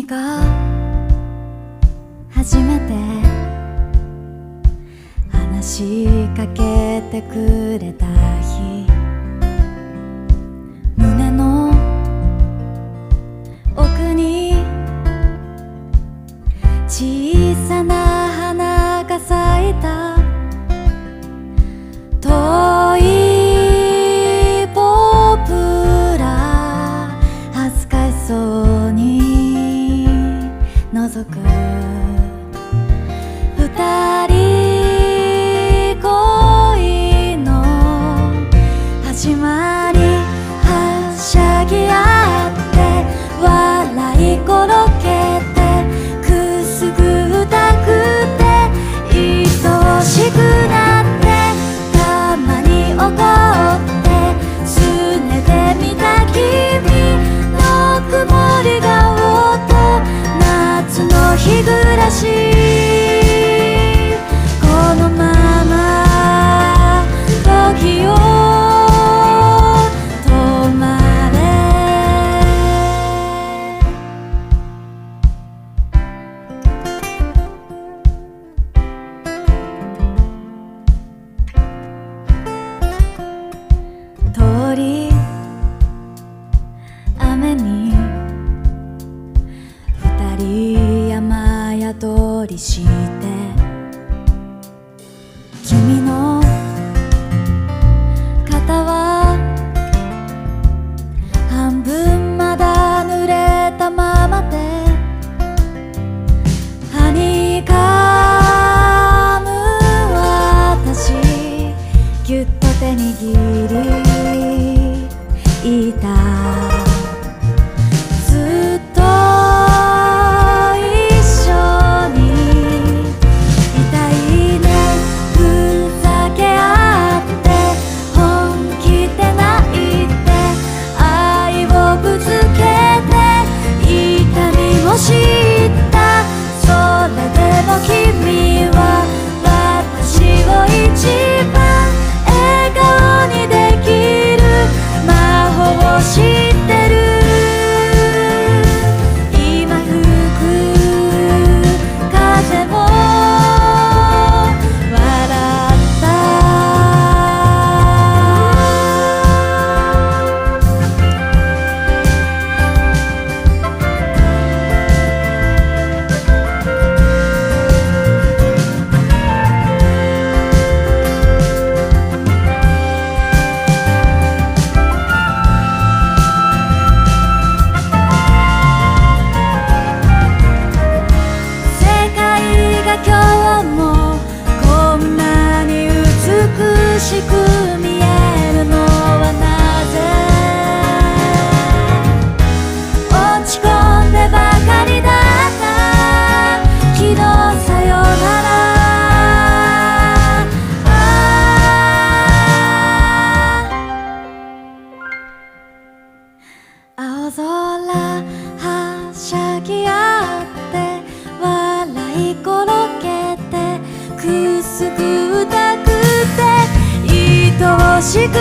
が初めて話しかけてくれた日、胸の奥に小さな花が咲いた。遠いポプラ恥ずかしそうに覗く二人恋の始まり。はしゃぎ合って笑い転げてくすぐったくて愛おしくなって、たまに怒ってすねてみた君の曇り顔と夏の日暮らし。このまま時を止まれ。通り雨に二人雨宿りして、君の肩は半分まだ濡れたままで、はにかむ私ぎゅっと手握りいた。ずっと一緒にいたいね。ふざけ合って本気で泣いて愛をぶつけて痛みも知った。それでも君は私を一番笑顔にできる魔法を知ってる。今吹く風も笑った。世界が今日もこんなに美しく見えるのはなぜ。落ち込んでばかりだった昨日さよなら。青空はしゃぎ合って笑い転げてくすぐったくて愛おしく